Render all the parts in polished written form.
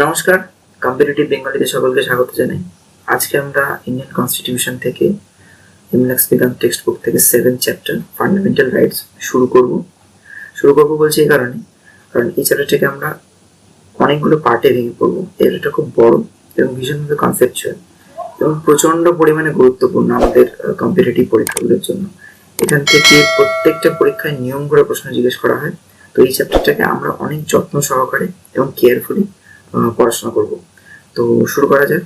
নমস্কার, কম্পিটিটিভ বেঙ্গলিতে সকলকে স্বাগত জানাই। আজকে আমরা ইন্ডিয়ান কনস্টিটিউশন থেকে M.Laxmikanth টেক্সট বুক থেকে 7 চ্যাপ্টার ফান্ডামেন্টাল রাইটস শুরু করব বলছি এই কারণ এই চ্যাপ্টারটাকে আমরা অনেকগুলো পার্টে ভেঙে পড়বো। এটা খুব বড় এবং ভীষণভাবে কনসেপচুয়াল এবং প্রচন্ড পরিমাণে গুরুত্বপূর্ণ আমাদের কম্পিটিটিভ পরীক্ষাগুলোর জন্য। এখান থেকে প্রত্যেকটা পরীক্ষায় নিয়ম করে প্রশ্ন জিজ্ঞেস করা হয়। তো এই চ্যাপ্টারটাকে আমরা অনেক যত্ন সহকারে এবং কেয়ারফুলি পড়াশোনা করব। তো শুরু করা যাক।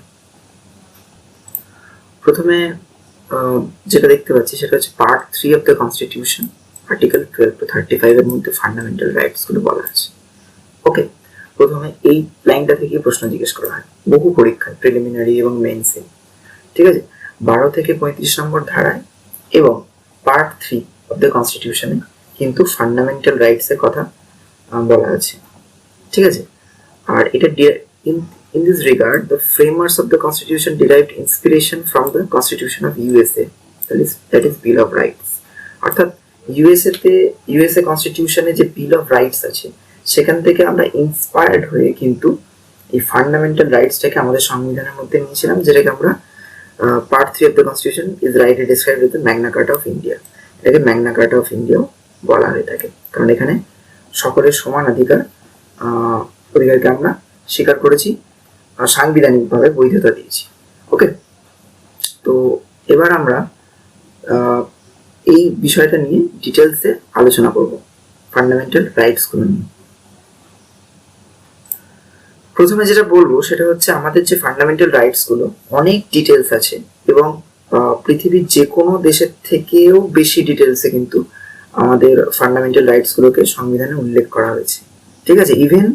প্রথমে যেটা দেখতে পাচ্ছি সেটা হচ্ছে part 3 of the constitution, article 12 to 35 এর মধ্যে ফান্ডামেন্টাল রাইটস গুলো বলা আছে। ওকে, প্রথমে এই লাইনটা থেকে প্রশ্ন জিজ্ঞেস করা হয় বহু পরীক্ষায়, প্রিলিমিনারি এবং মেইনসে। ঠিক আছে, 12 থেকে 35 নম্বর ধারায় এবং পার্ট 3 অফ দ্য কনস্টিটিউশনে কিন্তু ফান্ডামেন্টাল রাইটস এর কথা বলা আছে। ঠিক আছে, আর এটা in this regard the framers of the constitution derived inspiration from the constitution of USA, that is bill of rights। অর্থাৎ USA কনস্টিটিউশনে যে বিল অফ রাইটস আছে সেখান থেকে আমরা ইন্সপায়ার্ড হয়ে কিন্তু এই ফান্ডামেন্টাল রাইটসটাকে আমাদের সংবিধানের মধ্যে নিয়েছিলাম, যেটাকে আমরা part 3 of the constitution is rightly described with the Magna কার্টা of India. এটাকে ম্যাগনা কার্টা অফ ইন্ডিয়াও বলা হয়ে থাকে, কারণ এখানে সকলের সমান অধিকারকে আমরা স্বীকার করেছি, সাংবিধানিকভাবে বৈধতা দিয়েছি। ওকে, তো এবার আমরা এই বিষয়টা নিয়ে ডিটেলসে আলোচনা করব, ফান্ডামেন্টাল রাইটস গুলো নিয়ে। প্রথমে যেটা বলবো সেটা হচ্ছে আমাদের যে ফান্ডামেন্টাল রাইটস গুলো অনেক ডিটেলস আছে এবং পৃথিবীর যে কোনো দেশের থেকেও বেশি ডিটেলসে কিন্তু আমাদের ফান্ডামেন্টাল রাইটস গুলোকে সংবিধানে উল্লেখ করা হয়েছে। ঠিক আছে, ইভেন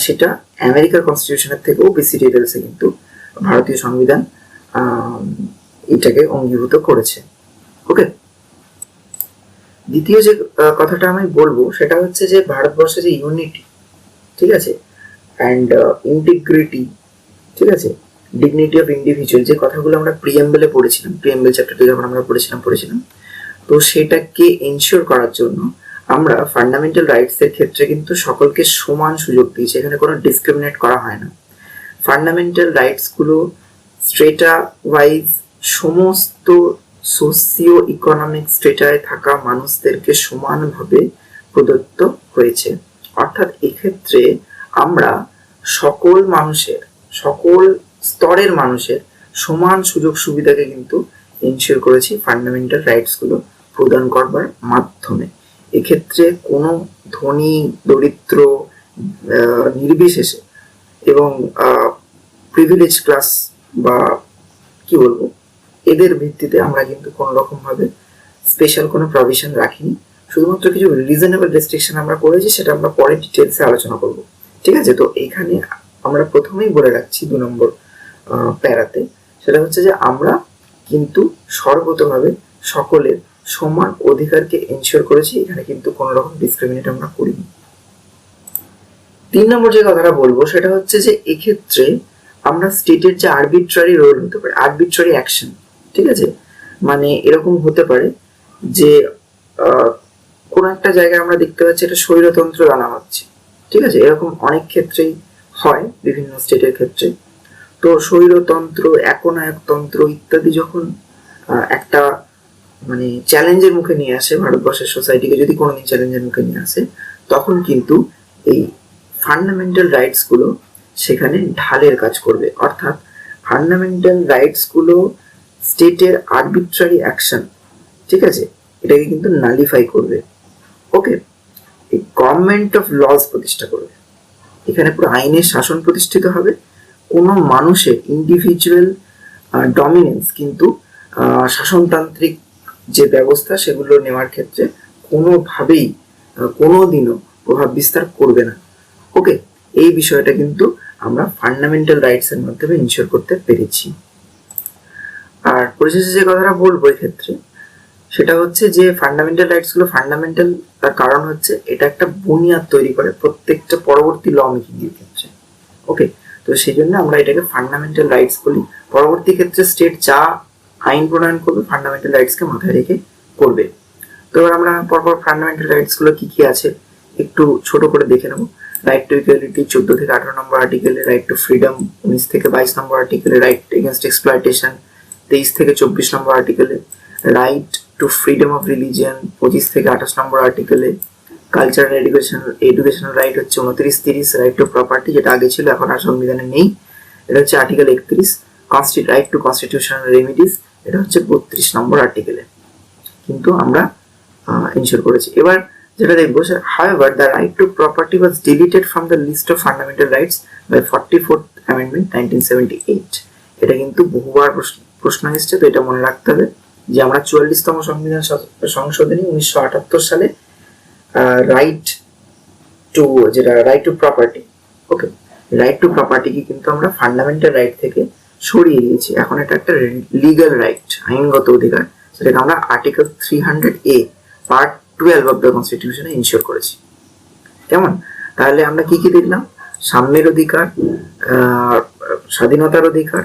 সেটা আমেরিকার কনস্টিটিউশনের থেকেও বেশি ডিটেলসে কিন্তু ভারতীয় সংবিধান এটাকে অঙ্গীভূত করেছে। ওকে, দ্বিতীয় যে কথাটা আমি বলবো সেটা হচ্ছে যে ভারতবর্ষে যে ইউনিটি, ঠিক আছে, অ্যান্ড ইন্টিগ্রিটি, ঠিক আছে, ডিগনিটি অফ ইন্ডিভিজুয়াল, যে কথাগুলো আমরা প্রিএম্বলে পড়েছিলাম, প্রিএম্বল চ্যাপ্টারটা যখন আমরা পড়েছিলাম, তো সেটাকে এনশিওর করার জন্য আমরা ফান্ডামেন্টাল রাইটস এর ক্ষেত্রে কিন্তু সকলকে সমান সুযোগ দিয়েছি, এখানে কোনো ডিসক্রিমিনেট করা হয় না। ফান্ডামেন্টাল রাইটস গুলো স্ট্রেটা ওয়াইজ সমস্ত সোসিও ইকোনমিক স্ট্রেটায় থাকা মানুষদেরকে সমানভাবে প্রদত্ত হয়েছে। অর্থাৎ এক্ষেত্রে আমরা সকল মানুষের, সকল স্তরের মানুষের সমান সুযোগ সুবিধাকে কিন্তু এনশিওর করেছি ফান্ডামেন্টাল রাইটস গুলো প্রদান করবার মাধ্যমে। এক্ষেত্রে কোনো ধনী দরিদ্র নির্বিশেষে এবং প্রিভিলেজ ক্লাস বা কি বলবো এদের ভিত্তিতে আমরা কিন্তু কোনো রকম ভাবে স্পেশাল কোনো প্রভিশন রাখিনি। শুধুমাত্র কিছু রিজনেবল রেস্ট্রিকশন আমরা করেছি, সেটা আমরা পরে ডিটেলসে আলোচনা করব। ঠিক আছে, তো এখানে আমরা প্রথমেই বলে রাখছি 2 নম্বর প্যারাতে, সেটা হচ্ছে যে আমরা কিন্তু সর্বতভাবে সকলের সমান অধিকারকে এনশিওর করেছি, এখানে কিন্তু কোনো রকম ডিসক্রিমিনেট আমরা করিনি। 3 নম্বর যে কথাটা বলবো সেটা হচ্ছে যে এক্ষেত্রে আমরা স্টেটের যে আরবিট্রারি রোল হতে পারে, আরবিট্রারি অ্যাকশন, ঠিক আছে, মানে এরকম হতে পারে যে কোন একটা জায়গায় আমরা দেখতে পাচ্ছি এটা স্বৈরতন্ত্র আনা হচ্ছে, ঠিক আছে, এরকম অনেক ক্ষেত্রেই হয় বিভিন্ন স্টেটের ক্ষেত্রে। তো স্বৈরতন্ত্র, একনায়কতন্ত্র ইত্যাদি যখন একটা মানে চ্যালেঞ্জের মুখে নিয়ে আসে, ভারতবর্ষের সোসাইটিকে যদি কোনোদিন চ্যালেঞ্জের মুখে নিয়ে আসে, তখন কিন্তু এই ফান্ডামেন্টাল রাইটস গুলো সেখানে ঢালের কাজ করবে। অর্থাৎ ফান্ডামেন্টাল রাইটস গুলো স্টেটের আরবিট্রারি অ্যাকশন, ঠিক আছে, এটাকে কিন্তু নালিফাই করবে। ওকে, এই গভর্নমেন্ট অফ লজ প্রতিষ্ঠা করবে, এখানে পুরো আইনের শাসন প্রতিষ্ঠিত হবে। কোনো মানুষের ইন্ডিভিজুয়াল ডমিনেন্স কিন্তু শাসনতান্ত্রিক যে ব্যবস্থা সেগুলো নেওয়ার ক্ষেত্রে কোনোভাবেই কোনোদিনও প্রভাব বিস্তার করবে না। ওকে, এই বিষয়টা কিন্তু আমরা ফান্ডামেন্টাল রাইটস এর মাধ্যমে ইনশিওর করতে পেরেছি। আর পরিশেষে যে কথাটা বলবো এক্ষেত্রে সেটা হচ্ছে যে ফান্ডামেন্টাল রাইটস গুলো ফান্ডামেন্টাল, তার কারণ হচ্ছে এটা একটা বুনিয়াদ তৈরি করে প্রত্যেকটা পরবর্তী ল মেকিং এর ক্ষেত্রে। ওকে, তো সেই জন্য আমরা এটাকে ফান্ডামেন্টাল রাইটস বলি। পরবর্তী ক্ষেত্রে স্টেট যা আইন প্রণয়ন করবে ফান্ডামেন্টাল রাইটস কে মাথায় রেখে করবে। তো এবার আমরা পরপর ফান্ডামেন্টাল রাইটস গুলো কি কি আছে একটু ছোট করে দেখে নেব। রাইট টু ইকুয়ালিটি 14 থেকে 18 নম্বর আর্টিকেলে, রাইট টু ফ্রিডম 19 থেকে 22 নম্বর আর্টিকেলে, রাইট এগেনস্ট এক্সপ্লয়টেশন 23 থেকে 24 নম্বর আর্টিকেলে, right to freedom of religion 25 থেকে 28 নম্বর আর্টিকেলে, কালচারাল এডুকেশনাল রাইট হচ্ছে 29-30, রাইট টু প্রপার্টি যেটা আগে ছিল এখন আর সংবিধানে নেই, এটা হচ্ছে article 31, right two constitutional remedies এটা হচ্ছে 32 নম্বর আর্টিকেলে কিন্তু আমরা ইনশিওর করেছি। এবার যেটা দেখবো, however the right to property was deleted from the list of fundamental rights by 44th amendment 1978। এটা কিন্তু বহুবার প্রশ্ন এসেছে, তো এটা মনে রাখতে হবে যে আমরা 44তম সংবিধান সংশোধনী 1978 সালে right to property, okay, right to প্রপার্টিকে কিন্তু আমরা ফান্ডামেন্টাল রাইট থেকে সরিয়ে দিয়েছি, এখন এটা একটা লিগ্যাল রাইট, আইনগত অধিকার, সেটাকে আমরা article 300A part 12 of the কনস্টিটিউশনে ইনশিওর করেছি। কেমন? তাহলে আমরা কি কি দেখলাম? সাম্যের অধিকার, স্বাধীনতার অধিকার,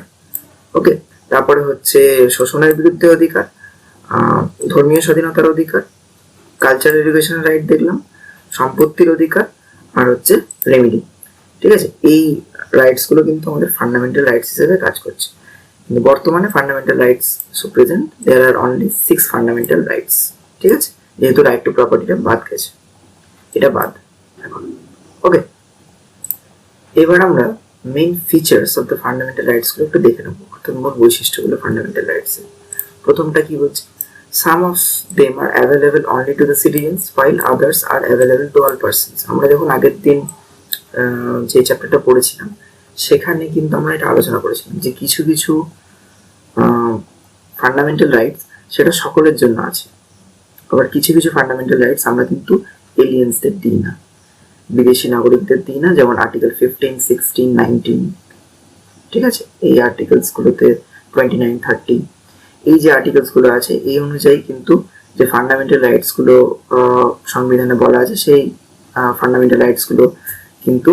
ওকে, তারপরে হচ্ছে শোষণের বিরুদ্ধে অধিকার, ধর্মীয় স্বাধীনতার অধিকার, কালচারাল এডুকেশন রাইট দেখলাম, সম্পত্তির অধিকার, আর হচ্ছে রেমিডি। ঠিক আছে, এই রাইটস গুলো কিন্তু আমাদের ফান্ডামেন্টাল রাইটস হিসেবে কাজ করছে। কিন্তু বর্তমানে ফান্ডামেন্টাল রাইটস প্রেজেন্ট, দেয়ার আর অনলি 6 ফান্ডামেন্টাল রাইটস। ঠিক আছে, যেহেতু রাইট টু প্রপার্টিটা বাদ গেছে, এটা বাদ এখন, ওকে। এবার আমরা main features of the fundamental rights গুলো একটু দেখে নেবো, অর্থাৎ মূল বৈশিষ্ট্যগুলো ফান্ডামেন্টাল রাইটস এর। প্রথমটা কি বলছে? Some of them are available only to the citizens while others are available to all persons। আমরা যখন আগের দিন যে চ্যাপ্টারটা পড়েছিলাম সেখানে কিন্তু আমরা এটা আলোচনা করেছিলাম যে কিছু কিছু ফান্ডামেন্টাল রাইটস সেটা সকলের জন্য আছে, আবার কিছু কিছু ফান্ডামেন্টাল রাইটস আমরা কিন্তু এলিয়েন্সদের দিই না, বিদেশি নাগরিকদের দিই না, যেমন আর্টিকেল 15, 16, 19। ঠিক আছে, এই আর্টিকেলস গুলোতে 29, 30 এই যে আর্টিকেলস গুলো আছে এই অনুযায়ী কিন্তু যে ফান্ডামেন্টাল রাইটস গুলো সংবিধানে বলা আছে সেই ফান্ডামেন্টাল রাইটস গুলো কিন্তু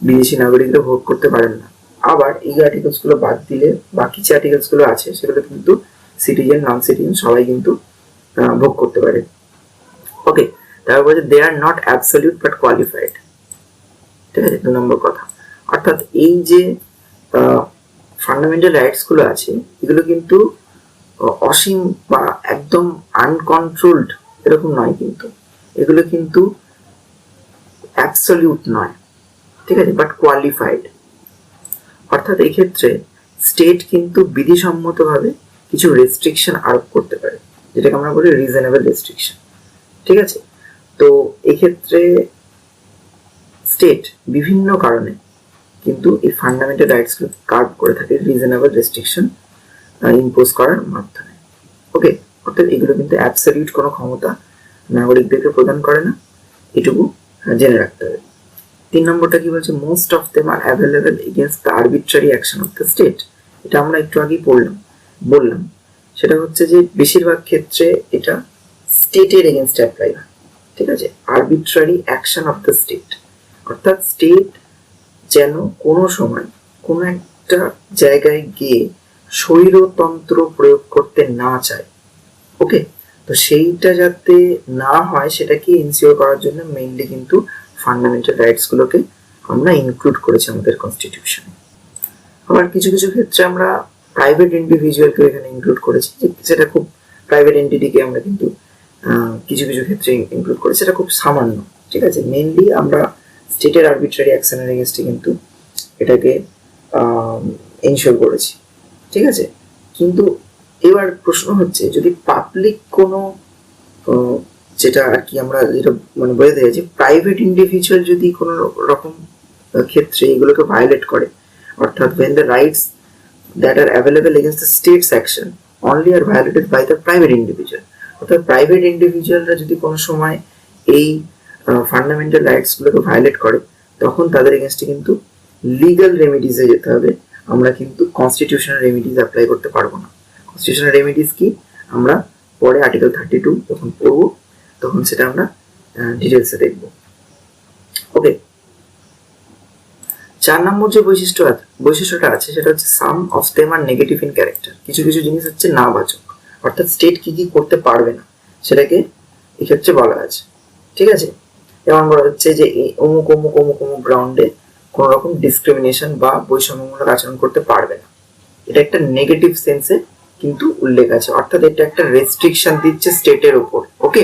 বিদেশি নাগরিকরা ভোগ করতে পারেন না। আবার এই আর্টিকেলস গুলো বাদ দিলে বাকি যে আর্টিকেলস গুলো আছে সেগুলো কিন্তু সিটিজেন, নন সিটিজেন সবাই কিন্তু ভোগ করতে পারে। ওকে, তারপর they are not absolute but qualified. ঠিক আছে, 2 নম্বর কথা, অর্থাৎ এই যে ফান্ডামেন্টাল রাইটস গুলো আছে এগুলো কিন্তু অসীম বা একদম আনকন্ট্রোলড এরকম নয়, কিন্তু এগুলো কিন্তু অ্যাবসলিউট নয়। ঠিক আছে, বাট কোয়ালিফাইড, অর্থাৎ এই ক্ষেত্রে স্টেট কিন্তু বিধিসম্মতভাবে কিছু রেস্ট্রিকশন আরোপ করতে পারে, যেটাকে আমরা বলি রিজনেবল রেস্ট্রিকশন। ঠিক আছে, তো এক্ষেত্রে স্টেট বিভিন্ন কারণে কিন্তু এই ফান্ডামেন্টাল রাইটস গুলো কার্ভ করে থাকে রিজনেবল রেস্ট্রিকশন ইম্পোজ করার মাধ্যমে। ওকে, অর্থাৎ এগুলো কিন্তু অ্যাবসলিউট কোনো ক্ষমতা নাগরিকদেরকে প্রদান করে না, এটুকু জেনে রাখতে হবে। 3 নম্বরটা কি বলছে? Most of them R available against the arbitrary action of the state. এটা আমরা একটু আগেই বললাম, সেটা হচ্ছে যে বেশিরভাগ ক্ষেত্রে এটা স্টেটের এগেইনস্ট অ্যাপ্লাই হয়। ঠিক আছে, arbitrary action of the state, অর্থাৎ স্টেট যেন কোনো সময় কোনো একটা জায়গায় গিয়ে স্বৈরতন্ত্র প্রয়োগ করতে না চায়। ওকে, তো সেইটা যাতে না হয় সেটাকে ইনসিওর করার জন্য মেইনলি কিন্তু ফান্ডামেন্টাল রাইটস গুলোকে আমরা ইনক্লুড করেছি আমাদের কনস্টিটিউশনে। আবার কিছু কিছু ক্ষেত্রে আমরা প্রাইভেট ইন্ডিভিজুয়ালকে এখানে ইনক্লুড করেছি, সেটা খুব প্রাইভেট এন্টিটিকে আমরা কিন্তু কিছু কিছু ক্ষেত্রে ইনক্লুড করেছি, সেটা খুব সামান্য। ঠিক আছে, মেইনলি আমরা স্টেটের আরবিট্রারি অ্যাকশনের এগেইনস্টে কিন্তু এটাকে ইনশিওর করেছি। ঠিক আছে, কিন্তু এবার প্রশ্ন হচ্ছে যদি পাবলিক কোনো যেটা আর কি আমরা যেটা মানে বলে দেয় যে প্রাইভেট ইন্ডিভিজুয়াল যদি কোনো রকম ক্ষেত্রে এগুলোকে ভায়োলেট করে, অর্থাৎ when the rights that are available against the state's action only are violated by the private individual, অর্থাৎ প্রাইভেট ইন্ডিভিজুয়ালরা যদি কোনো সময় এই ফান্ডামেন্টাল রাইটস গুলোকে ভায়োলেট করে তখন তাদের এগেইনস্টে কিন্তু লিগ্যাল রেমিডিসে যেতে হবে, আমরা কিন্তু কনস্টিটিউশনাল রেমিডিস অ্যাপ্লাই করতে পারবো না। কনস্টিটিউশনাল রেমিডিস কি আমরা পরে আর্টিকেল 32 যখন পড়বো তখন সেটা আমরা ডিটেলসে দেখব। ওকে, 4 নম্বর যে বৈশিষ্ট্যটা আছে সেটা হচ্ছে some of them are negative in character. কিছু কিছু জিনিস হচ্ছে না বাচক, অর্থাৎ স্টেট কি কি করতে পারবে না সেটাকে এক্ষেত্রে বলা আছে। ঠিক আছে, যেমন বলা হচ্ছে যে অমুক অমুক অমুক অমুক গ্রাউন্ডে কোন রকম ডিসক্রিমিনেশন বা বৈষম্যমূলক আচরণ করতে পারবে না। এটা একটা নেগেটিভ সেন্সে কিন্তু উল্লেখ আছে, অর্থাৎ এটা একটা রেস্ট্রিকশন দিচ্ছে স্টেটের উপর। ওকে,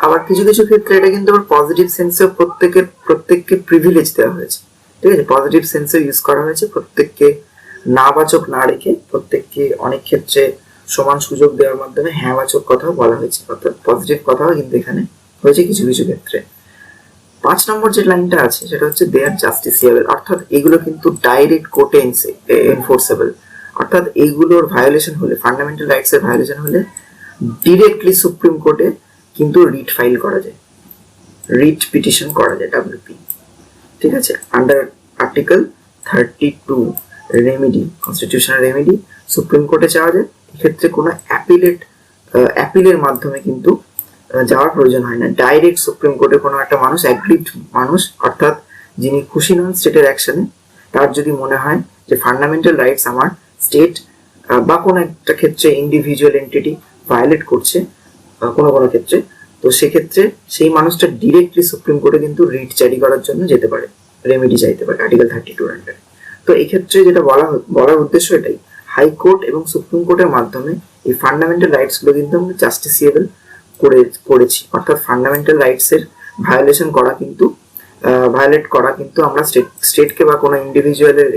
আবার কিছু কিছু ক্ষেত্রে এটা কিন্তু আবার পজিটিভ সেন্সে প্রত্যেককে প্রিভিলেজ দেওয়া হয়েছে। ঠিক আছে, পজিটিভ সেন্সে ইউজ করা হয়েছে, প্রত্যেককে নাবাচক না রেখে প্রত্যেককে অনেক ক্ষেত্রে সমান সুযোগ দেওয়ার মাধ্যমে হ্যাঁবাচক কথাও বলা হয়েছে, অর্থাৎ পজিটিভ কথাও কিন্তু এখানে হয়েছে কিছু কিছু ক্ষেত্রে। 5 নম্বর যে লাইনটা আছে সেটা হচ্ছে দে আর জাস্টিসিয়েবল, অর্থাৎ এগুলো কিন্তু ডাইরেক্ট কোর্টে এনফোর্সেবল, অর্থাৎ এইগুলোর ভায়োলেশন হলে, ফান্ডামেন্টাল রাইটস এর ভায়োলেশন হলে ডিরেক্টলি সুপ্রিম কোর্টে কিন্তু রিট ফাইল করা যায়, রিট পিটিশন করা যায়, WP। ঠিক আছে, under article 32 remedy, constitutional remedy supreme কোর্টে চাওয়া যায়। এক্ষেত্রে কোনো অ্যাপিলের মাধ্যমে কিন্তু যাওয়ার প্রয়োজন হয় না, ডাইরেক্ট সুপ্রিম কোর্টে কোনো একটা মানুষ, অ্যাগ্রিড মানুষ, অর্থাৎ যিনি খুশি নন স্টেটের অ্যাকশনে, তার যদি মনে হয় যে ফান্ডামেন্টাল রাইটস আমার স্টেট বা কোনো একটা ক্ষেত্রে ইন্ডিভিজুয়াল এন্টিটি ভায়োলেট করছে কোনো কোনো ক্ষেত্রে, তো সেক্ষেত্রে সেই মানুষটা ডিরেক্টলি সুপ্রিম কোর্টে কিন্তু রিট জারি করার জন্য যেতে পারে, রেমেডি চাইতে পারে আর্টিকেল 32 আন্ডারে। তো এই ক্ষেত্রে যেটা বলার উদ্দেশ্য এটাই, হাইকোর্ট এবং সুপ্রিম কোর্টের মাধ্যমে এই ফান্ডামেন্টাল রাইটস গুলো কিন্তু আমরা জাস্টিসিয়েবল করেছি, অর্থাৎ ফান্ডামেন্টাল রাইটস এর ভায়োলেশন করা কিন্তু ভায়োলেট করা কিন্তু আমরা স্টেটকে বা কোনো ইন্ডিভিজুয়ালের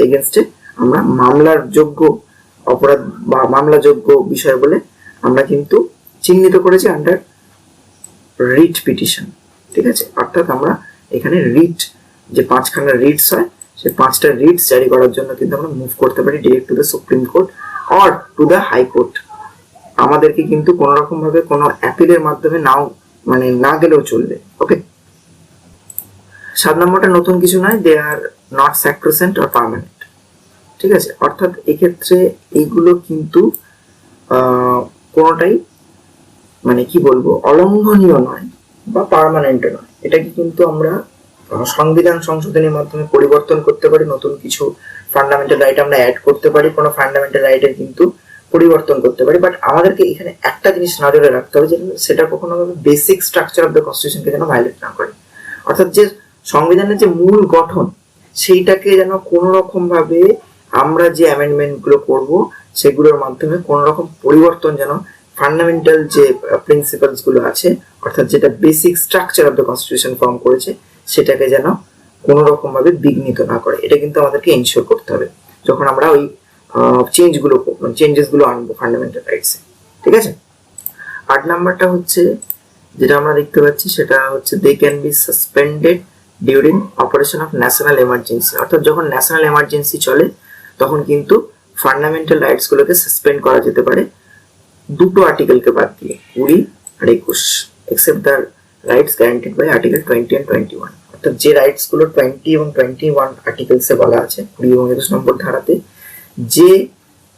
এগেনস্টে আমরা মামলার যোগ্য অপরাধ বা মামলা যোগ্য বিষয় বলে আমরা কিন্তু চিহ্নিত করেছি আন্ডার রিট পিটিশন। ঠিক আছে, অর্থাৎ আমরা এখানে রিট যে 5খানা রিটস হয়, সেই 5টা রিটস জারি করার জন্য কিন্তু আমরা মুভ করতে পারি direct to the supreme court or to the high court. আমাদেরকে কিন্তু কোনো রকম ভাবে কোনো অ্যাপিলের মাধ্যমে না গেলেও চলবে। ওকে, 7 নম্বরটা নতুন কিছু নয়, দে আর নট স্যাক্রোসেন্ট অর পার্মানেন্ট। ঠিক আছে, অর্থাৎ এক্ষেত্রে এইগুলো কিন্তু কোনোটাই কি বলবো অলঙ্ঘনীয় নয় বা পার্মানেন্টও নয়। এটাকে কিন্তু আমরা সংবিধান সংশোধনের মাধ্যমে পরিবর্তন করতে পারি, নতুন কিছু ফান্ডামেন্টাল রাইট আমরা অ্যাড করতে পারি, কোনো ফান্ডামেন্টাল রাইটের কিন্তু পরিবর্তন করতে পারি। বাট আমাদেরকে এখানে একটা জিনিস নজরে রাখতে হবে, যে সেটা কখনো বেসিক স্ট্রাকচার অফ দ্য কনস্টিটিউশনকে যেন ভায়োলেট না করে, অর্থাৎ যে সংবিধানের যে মূল গঠন সেইটাকে যেন কোনো রকম ভাবে আমরা যে অ্যামেন্ডমেন্ট গুলো করবো সেগুলোর মাধ্যমে কোনো রকম পরিবর্তন যেন ফান্ডামেন্টাল যে প্রিন্সিপালস গুলো আছে, অর্থাৎ যেটা basic structure of the constitution form করেছে, সেটাকে যেন কোনো রকম ভাবে বিঘ্নিত না করে। এটা কিন্তু আমাদেরকে এনশিওর করতে হবে যখন আমরা ওই চেঞ্জেস গুলো আনবো ফান্ডামেন্টাল রাইটসে। ঠিক আছে, 8 নাম্বারটা হচ্ছে যেটা আমরা দেখতে পাচ্ছি সেটা হচ্ছে they can be suspended during operation of national emergency, অর্থাৎ যখন ন্যাশনাল এমার্জেন্সি চলে তখন কিন্তু ফান্ডামেন্টাল রাইটস গুলোকে সাসপেন্ড করা যেতে পারে দুটো আর্টিকেলকে বাদ দিয়ে, 20 আর 21, except the rights guaranteed by article 20 and 21। অর্থাৎ যে রাইটস গুলো 20 এবং 21 আর্টিকেলসে বলা আছে, 20 এবং 21 নম্বর ধারাতে যে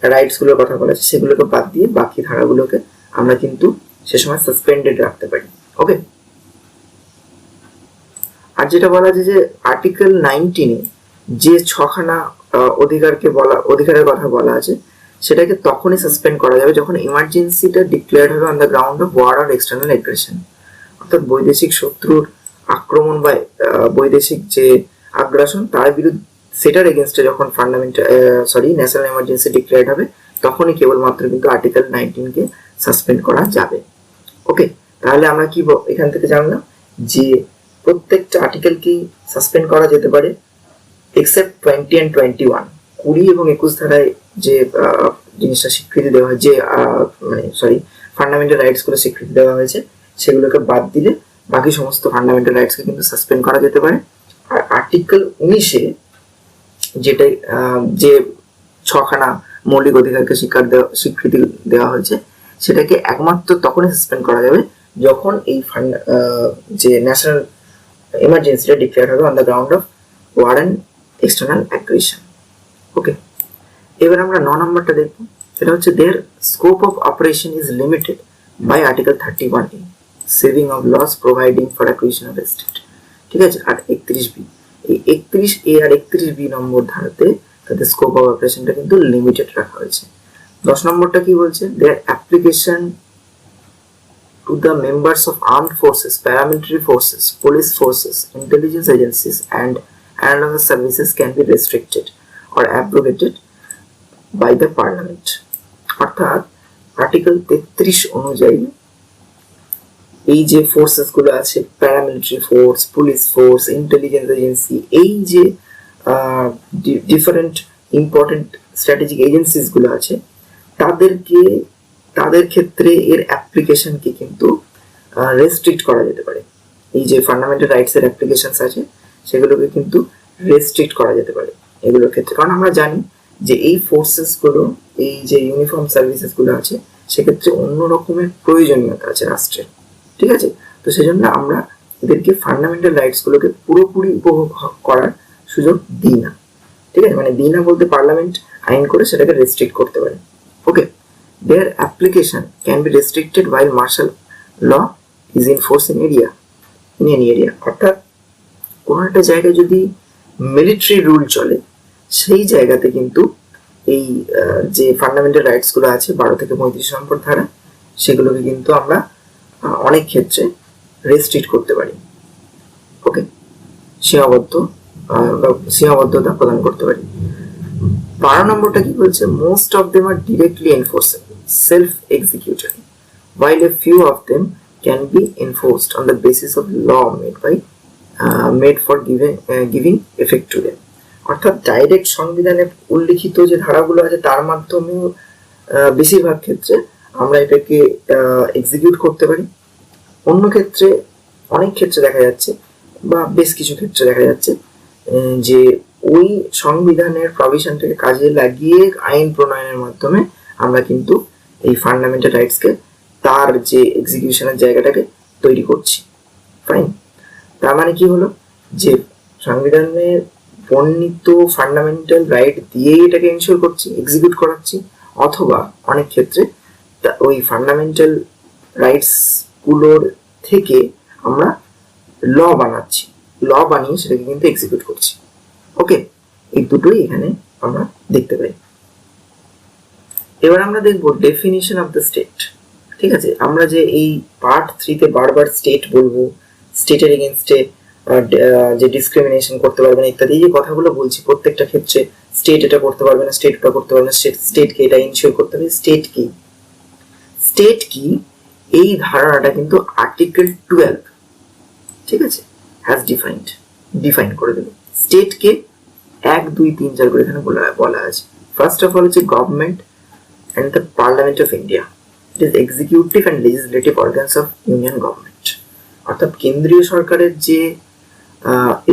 রাইটস গুলোর কথা বলা আছে সেগুলোকে বাদ দিয়ে বাকি ধারাগুলোকে আমরা কিন্তু সে সময় সাসপেন্ডেড রাখতে পারি। ওকে, আর যেটা বলা আছে যে আর্টিকেল 19 যে 6খানা অধিকারের কথা বলা আছে সেটাকে তখনই সাসপেন্ড করা যাবে যখন ইমার্জেন্সিটা ডিক্লেয়ার্ড হবে on the ground of war or external aggression, অর্থাৎ বৈদেশিক শত্রুর আক্রমণ বা বৈদেশিক যে আগ্রাসন তার বিরুদ্ধে সেটার এগেনস্টে যখন ন্যাশনাল এমার্জেন্সি ডিক্লেয়ার্ড হবে তখনই কেবলমাত্র কিন্তু আর্টিকেল 19 কে সাসপেন্ড করা যাবে। ওকে, তাহলে আমরা কি এখান থেকে জানলাম যে প্রত্যেকটা আর্টিকেল কি সাসপেন্ড করা যেতে পারে এক্সেপ্ট 20 and 21, 20 এবং 21 ধারায় যে জিনিসটা স্বীকৃতি দেওয়া হয়, যে ফান্ডামেন্টাল রাইটস গুলো স্বীকৃতি দেওয়া হয়েছে সেগুলোকে বাদ দিলে বাকি সমস্ত ফান্ডামেন্টাল রাইটস কে কিন্তু সাসপেন্ড করা যেতে পারে। আর আর্টিকেল 19 যেটা যে 6খানা মৌলিক অধিকারকে স্বীকৃতি দেওয়া হয়েছে সেটাকে একমাত্র তখনই সাসপেন্ড করা যাবে যখন এই যে ন্যাশনাল এমার্জেন্সিটা ডিক্লেয়ার হবে on the ground of war and external aggression. Okay, এবার আমরা 9 নম্বরটা দেখবো, সেটা হচ্ছে their scope of operation is limited by article 31A saving of laws providing for acquisition of estate. ঠিক আছে, আর 31B, এই 31A আর 31B নম্বর ধারাতে তাদের স্কোপ অফ অপারেশনটা কিন্তু লিমিটেড রাখা হয়েছে। 10 নম্বরটা কি বলছে, their application to the members of armed forces, paramilitary forces, police forces, intelligence agencies and other services can be restricted or abrogated by the parliament. অর্থাৎ আর্টিকেল 33 অনুযায়ী এই যে ফোর্সেস গুলো আছে, paramilitary force, police force, intelligence agency, এই যে different important strategic agencies গুলো আছে, তাদের ক্ষেত্রে এর অ্যাপ্লিকেশনকে কিন্তু রেস্ট্রিক্ট করা যেতে পারে। এই যে ফান্ডামেন্টাল রাইটস এর অ্যাপ্লিকেশনস আছে সেগুলোকে কিন্তু রেস্ট্রিক্ট করা যেতে পারে এগুলোর ক্ষেত্রে। কারণ আমরা জানি যে এই ফোর্সেস গুলো, এই যে ইউনিফর্ম সার্ভিসেস গুলো আছে, সেক্ষেত্রে অন্য রকমের প্রয়োজনীয়তা আছে রাষ্ট্রের, ঠিক আছে? তো সেজন্য আমরা এদেরকে ফান্ডামেন্টাল রাইটস গুলোকে পুরোপুরি উপভোগ করার সুযোগ দিই না, ঠিক আছে? মানে দিই না বলতে পার্লামেন্ট আইন করে সেটাকে রেস্ট্রিক্ট করতে পারে। ওকে, their application can be restricted while martial law is in force in any area. অর্থাৎ কোনো একটা জায়গায় যদি মিলিটারি রুল চলে, সেই জায়গাতে কিন্তু এই যে ফান্ডামেন্টাল রাইটস গুলো আছে 12 থেকে 35 নম্বর ধারা, সেগুলোকে কিন্তু আমরা অনেক ক্ষেত্রে রেস্ট্রিক্ট করতে পারি। ওকে, সীমাবদ্ধতা প্রদান করতে পারি। 12 নম্বরটা কি বলছে? Most of them are directly enforceable, self executory, while a few of them can be enforced on the basis of law made for giving effect to them. অর্থাৎ ডাইরেক্ট সংবিধানে উল্লিখিত যে ধারাগুলো আছে তার মাধ্যমেও বেশিরভাগ ক্ষেত্রে আমরা এটাকে এক্সিকিউট করতে পারি। অন্য ক্ষেত্রে, অনেক ক্ষেত্রে দেখা যাচ্ছে বা বেশ কিছু ক্ষেত্রে দেখা যাচ্ছে যে ওই সংবিধানের প্রভিশনটাকে কাজে লাগিয়ে আইন প্রণয়নের মাধ্যমে আমরা কিন্তু এই ফান্ডামেন্টাল রাইটসকে, তার যে এক্সিকিউশনের জায়গাটাকে তৈরি করছি। ফাইন, তার মানে কি হলো যে সংবিধানের বর্ণিত ফান্ডামেন্টাল রাইট দিয়েই এটাকে এনশিওর করছি, এক্সিকিউট করাচ্ছি, অথবা অনেক ক্ষেত্রে ওই ফান্ডামেন্টাল রাইটস গুলোর থেকে আমরা ল বানাচ্ছি, ল বানিয়ে সেটাকে কিন্তু এক্সিকিউট করছি। ওকে, এই দুটোই এখানে আমরা দেখতে পাই। এবার আমরা দেখব ডেফিনিশন অফ দ্য স্টেট। ঠিক আছে, আমরা যে এই পার্ট 3 তে বারবার স্টেট বলবো, স্টেটের এগেইনস্টে যে ডিসক্রিমিনেশন করতে পারবে না ইত্যাদি যে কথাগুলো বলছি, প্রত্যেকটা ক্ষেত্রে স্টেট এটা করতে পারবে না, স্টেট ওটা করতে পারবে না, স্টেটকে এটা ইনশিওর করতে হবে। স্টেট কি, স্টেট কি, এই ধারণাটা কিন্তু আর্টিকেল 12, ঠিক আছে, হ্যাজ ডিফাইন করে দেবে। স্টেটকে 1, 2, 3, 4 করে এখানে বলা আছে। ফার্স্ট অফ অল হচ্ছে government and the Parliament of India. It is executive and legislative organs of Union government. অর্থাৎ কেন্দ্রীয় সরকারের যে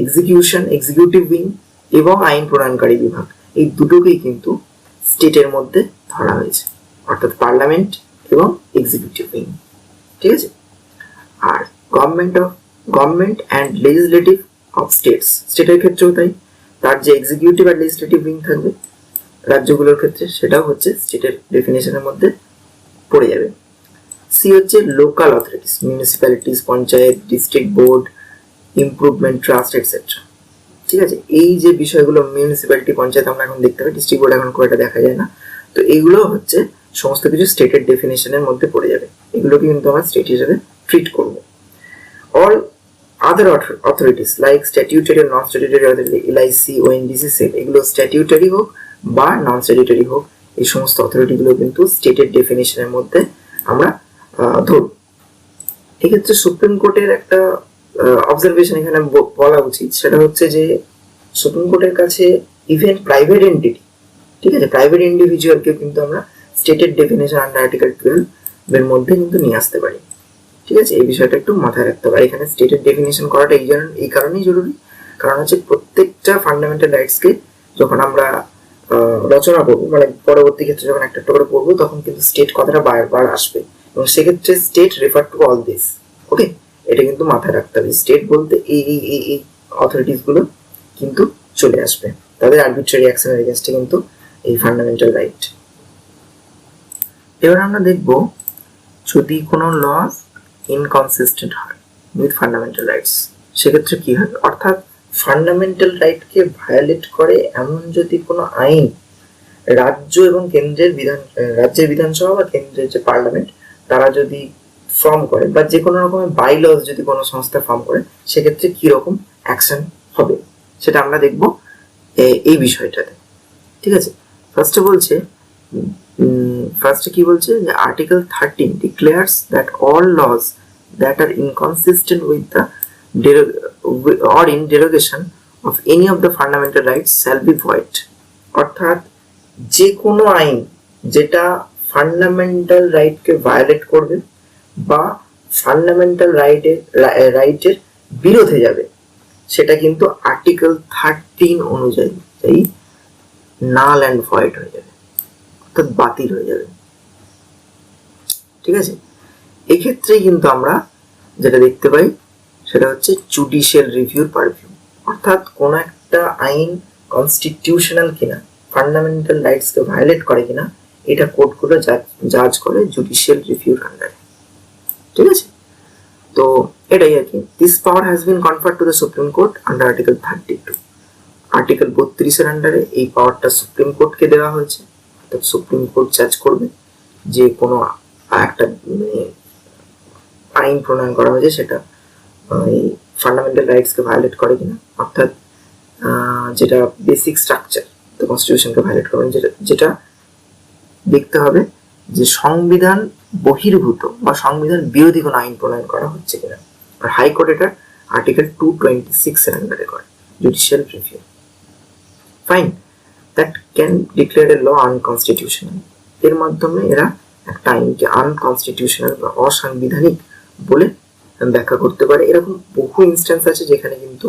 এক্সিকিউটিভ উইং এবং আইন প্রণয়নকারী বিভাগ, এই দুটোকেই কিন্তু স্টেটের মধ্যে ধরা হয়েছে, অর্থাৎ পার্লামেন্ট এবং এক্সিকিউটিভ উইং। ঠিক আছে, আর government and legislative of states, স্টেটের ক্ষেত্রেও তাই, তার যে এক্সিকিউটিভ আর লেজিসলেটিভ উইং থাকবে রাজ্যগুলোর ক্ষেত্রে, সেটাও হচ্ছে স্টেটের ডেফিনেশনের মধ্যে পড়ে যাবে। সি হচ্ছে local authorities, municipalities, panchayat, district board, improvement trust etcetera. ঠিক আছে, এই যে বিষয়গুলো মিউনিসিপ্যালিটি, পঞ্চায়েত আমরা এখন দেখতে পাই, ডিস্ট্রিক্ট বোর্ড এখন খুব একটা দেখা যায় না। তো এগুলো হচ্ছে সমস্ত কিছু স্টেটের ডেফিনেশনের মধ্যে পড়ে যাবে, এগুলোকে কিন্তু আমরা স্টেট হিসেবে ট্রিট করব। All other authorities like statutory আর non statutory authority, LIC, ONDC, SAIL, এগুলো স্ট্যাটিউটারি হোক বা নন স্ট্যাটিউটারি হোক, এই সমস্ত অথরিটিগুলো কিন্তু স্টেটের ডেফিনেশনের মধ্যে আমরা ধরব। এক্ষেত্রে সুপ্রিম কোর্টের একটা অবজারভেশন এখানে বলা উচিত, সেটা হচ্ছে যে সুপ্রিম কোর্টের কাছে ইভেন প্রাইভেট এন্টিটি, ঠিক আছে, প্রাইভেট ইন্ডিভিজুয়ালকে কিন্তু আমরা স্টেটের ডেফিনেশন আন্ডার আর্টিকেল 12 এর মধ্যে কিন্তু নিয়ে আসতে পারি। ঠিক আছে, এই বিষয়টা একটু মাথায় রাখতে হবে। এখানে স্টেটের ডেফিনেশন করাটা এই কারণেই জরুরি, কারণ হচ্ছে প্রত্যেকটা ফান্ডামেন্টাল রাইটসকে যখন আমরা রচনা করবো, মানে পরবর্তী ক্ষেত্রে যখন একটা করে পড়বো, তখন কিন্তু স্টেট কথাটা বারবার আসবে, এবং সেক্ষেত্রে state refer to all this. Okay, এটা কিন্তু মাথায় রাখতে হবে। স্টেট বলতে এই অথরিটিস গুলো কিন্তু চলে আসবে, তাদের আরবিট্রারি অ্যাকশনের এগেইনস্টে কিন্তু এই ফান্ডামেন্টাল রাইট। এবার আমরা দেখব যদি কোনো ল ইনকনসিস্টেন্ট হয় উইথ ফান্ডামেন্টাল রাইটস, সেক্ষেত্রে কি হবে। অর্থাৎ ফান্ডামেন্টাল রাইটকে ভায়োলেট করে এমন যদি কোনো আইন রাজ্য এবং রাজ্যের বিধানসভা বা কেন্দ্রের যে পার্লামেন্ট, তারা যদি ফর্ম করে বা যে কোনো রকমের বাইলজ যদি কোনো সংস্থা ফর্ম করে সেক্ষেত্রে কিরকম অ্যাকশন হবে সেটা আমরা দেখব এই বিষয়টাতে। ঠিক আছে, ফার্স্টে কি বলছে যে article 13 declares that all laws that are inconsistent with the or in derogation of any of the fundamental rights shall be void। অর্থাৎ যে কোনো আইন যেটা ফান্ডামেন্টাল রাইটকে ভায়োলেট করবে বা ফান্ডামেন্টাল রাইটের বিরোধে যাবে সেটা কিন্তু আর্টিকেল 13 অনুযায়ী নাল অ্যান্ড ভয়েড হয়ে যাবে, অর্থাৎ বাতিল হয়ে যাবে। ঠিক আছে, এক্ষেত্রে কিন্তু আমরা যেটা দেখতে পাই সেটা হচ্ছে জুডিশিয়াল রিভিউর পারভিউ, অর্থাৎ কোন একটা আইন কনস্টিটিউশনাল কিনা, ফান্ডামেন্টাল রাইটসকে ভায়োলেট করে কিনা এটা কোর্টগুলো জাজ করে জুডিশিয়াল রিভিউর আন্ডারে। ঠিক আছে, তো এটাই আর কি। This power has been conferred two the supreme court under article 32। Article 32 এর আন্ডারে এই পাওয়ারটা সুপ্রিম কোর্টকে দেওয়া হয়েছে, অর্থাৎ সুপ্রিম কোর্ট জাজ করবে যে কোনো একটা আইন প্রণয়ন করা হয়েছে সেটা এই ফান্ডামেন্টাল রাইটসকে ভায়োলেট করে কিনা, অর্থাৎ যেটা বেসিক স্ট্রাকচার তো কনস্টিটিউশনকে ভায়োলেট করবে, যেটা দেখতে হবে যে সংবিধান বহির্ভূত বা সংবিধান বিরোধী কোনো আইন প্রণয়ন করা হচ্ছে কিনা। আর হাইকোর্ট এটা আর্টিকেল 226 এর আন্ডারে করে judicial review. Fine, that can declare a law unconstitutional. এর মাধ্যমে এরা একটা আইনকে আনকনস্টিটিউশনাল বা অসাংবিধানিক বলে ব্যাখ্যা করতে পারে। এরকম বহু ইনস্ট্যান্স আছে যেখানে কিন্তু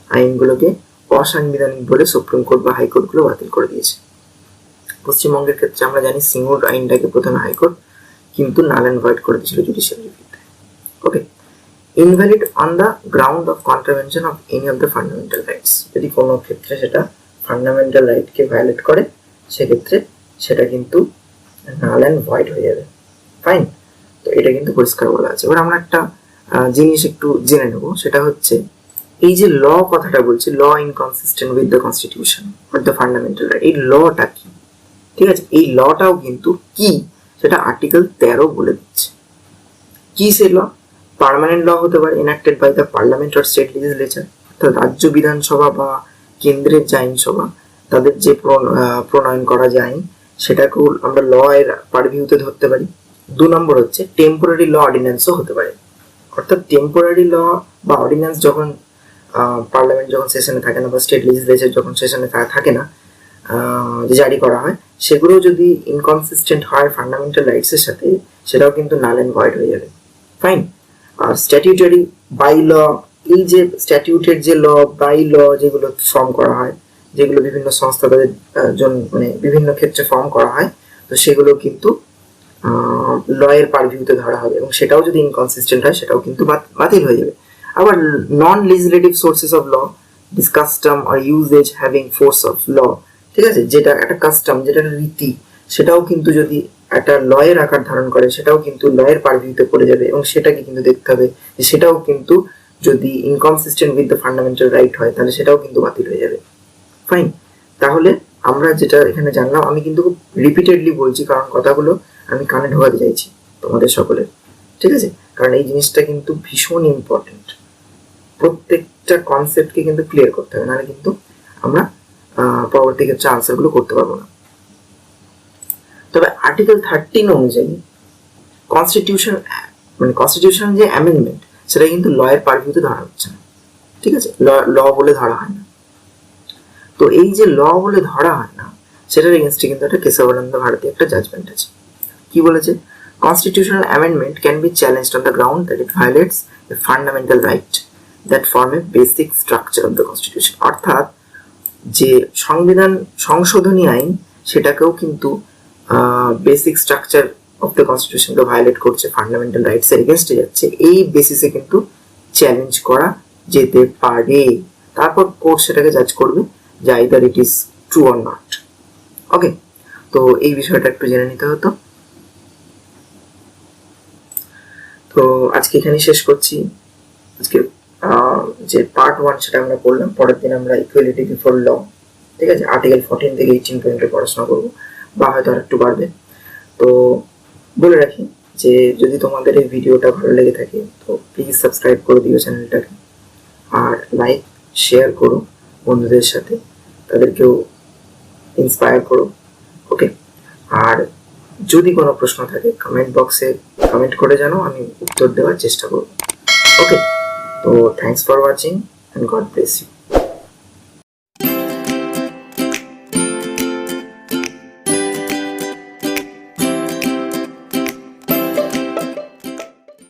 আইনগুলোকে অসাংবিধানিক বলে সুপ্রিম কোর্ট বা হাইকোর্ট গুলো বাতিল করে দিয়েছে। পশ্চিমবঙ্গের ক্ষেত্রে আমরা জানি সিঙ্গুর আইনটাকে প্রথমে হাইকোর্ট কিন্তু নাল অ্যান্ড ভয়েড করে দিয়েছিল জুডিশিয়াল রিভিউতে। Okay, invalid on the ground of contravention of any of the fundamental rights. যদি কোনো ক্ষেত্রে সেটা ফান্ডামেন্টাল রাইটকে ভায়োলেট করে সেক্ষেত্রে সেটা কিন্তু নাল অ্যান্ড ভয়েড হয়ে যাবে। ফাইন, তো এটা কিন্তু পরিষ্কার বলা আছে। এবার আমরা একটা জিনিস একটু জেনে নেব, সেটা হচ্ছে এই যে ল কথাটা বলছি, law inconsistent with the constitution or the fundamental right, এই লটা কি? ঠিক আছে, এই লটাও কিন্তু কি সেটা আর্টিকেল 13 বলে দিচ্ছে। কি সে ল? পার্মানেন্ট ল হতে পারে enacted by the parliament or state legislature, অর্থাৎ রাজ্য বিধানসভা বা কেন্দ্রের যে আইনসভা তাদের যে প্রণয়ন করা যে আইন সেটাকেও আমরা ল এর পারভিউতে ধরতে পারি। 2 নম্বর হচ্ছে টেম্পোরারি ল অর্ডিন্যান্সও হতে পারে, অর্থাৎ টেম্পোরারি ল বা অর্ডিন্যান্স যখন পার্লামেন্ট যখন সেশনে থাকে না বা স্টেট লেজিসলেচার যখন সেশনে থাকে না যে জারি করা হয়, সেগুলো যদি ইনকনসিস্টেন্ট হয় ফান্ডামেন্টাল রাইটসের সাথে সেটাও কিন্তু নাল অ্যান্ড ভয়েড হয়ে যাবে। ফাইন, আর স্ট্যাটিউটারি বাই ল, এই যে স্ট্যাটিউটের যে ল বাই ল যেগুলো ফর্ম করা হয়, যেগুলো বিভিন্ন সংস্থা তাদের জন্য মানে বিভিন্ন ক্ষেত্রে ফর্ম করা হয়, তো সেগুলো কিন্তু ল এর পারভিউতে ধরা হবে এবং সেটাও যদি ইনকনসিস্টেন্ট হয় সেটাও কিন্তু বাতিল হয়ে যাবে। আবার non legislative sources of law, this custom or usage having force of law, ঠিক আছে, যেটা একটা কাস্টম, যেটা রীতি, সেটাও কিন্তু যদি একটা লয়ের আকার ধারণ করে সেটাও কিন্তু লয়ের পারভিউতে পড়ে যাবে এবং সেটাকে কিন্তু দেখতে হবে যে সেটাও কিন্তু যদি inconsistent with the fundamental right হয় তাহলে সেটাও কিন্তু বাতিল হয়ে যাবে। ফাইন, তাহলে আমরা যেটা এখানে জানলাম, আমি কিন্তু খুব রিপিটেডলি বলছি কারণ কথাগুলো আমি কানে ঢোকাতে চাইছি তোমাদের সকলের। ঠিক আছে, কারণ এই জিনিসটা কিন্তু ভীষণ ইম্পর্টেন্ট, প্রত্যেকটা কনসেপ্টকে কিন্তু ক্লিয়ার করতে হবে, নাহলে কিন্তু আমরা পরবর্তী ক্ষেত্রে আনসার গুলো করতে পারবো না। তবে আর্টিকেল 13 অনুযায়ী কনস্টিটিউশন মানে কনস্টিটিউশন যে অ্যামেন্ডমেন্ট সেটা কিন্তু লয়ের পারভিউতে ধরা হচ্ছে না। ঠিক আছে, ল বলে ধরা হয় না। তো এই যে ল বলে ধরা হয় না সেটার এগেইনস্টে কিন্তু একটা কেশবানন্দ ভারতী একটা জাজমেন্ট আছে। কি বলেছে? Constitutional amendment can be challenged on the ground that it violates a fundamental right that form a basic structure of the constitution. অর্থাৎ যে সংবিধান সংশোধনী আইন সেটাকেও কিন্তু বেসিক স্ট্রাকচার অফ দ্য কনস্টিটিউশনকে ভায়োলেট করছে, ফান্ডামেন্টাল রাইটস এর এগেইনস্টে যাচ্ছে, এই বেসিসে কিন্তু চ্যালেঞ্জ করা যেতে পারে। তারপর কোর্ট সেটাকে জাজ করবে যে either it is true or not. Okay, তো এই বিষয়টা একটু জেনে নিতে হতো। তো আজকে এখানে শেষ করছি। আজকে যে পার্ট 1 সেটা আমরা পড়লাম, পরের দিন আমরা ইকুয়ালিটি বিফোর ল, ঠিক আছে, আর্টিকেল 14 থেকে 18 পর্যন্ত পড়াশোনা করবো বা হয়তো আর একটু বাড়বে। তো বলে রাখি যে যদি তোমাদের এই ভিডিওটা ভালো লেগে থাকে তো প্লিজ সাবস্ক্রাইব করে দিও চ্যানেলটাকে, আর লাইক শেয়ার করো বন্ধুদের সাথে, তাদেরকেও ইন্সপায়ার করো। ওকে, আর যদি কোনো প্রশ্ন থাকে কমেন্ট বক্সে কমেন্ট করে জানো, আমি উত্তর দেওয়ার চেষ্টা করব। ওকে, তো thanks for watching and God bless you.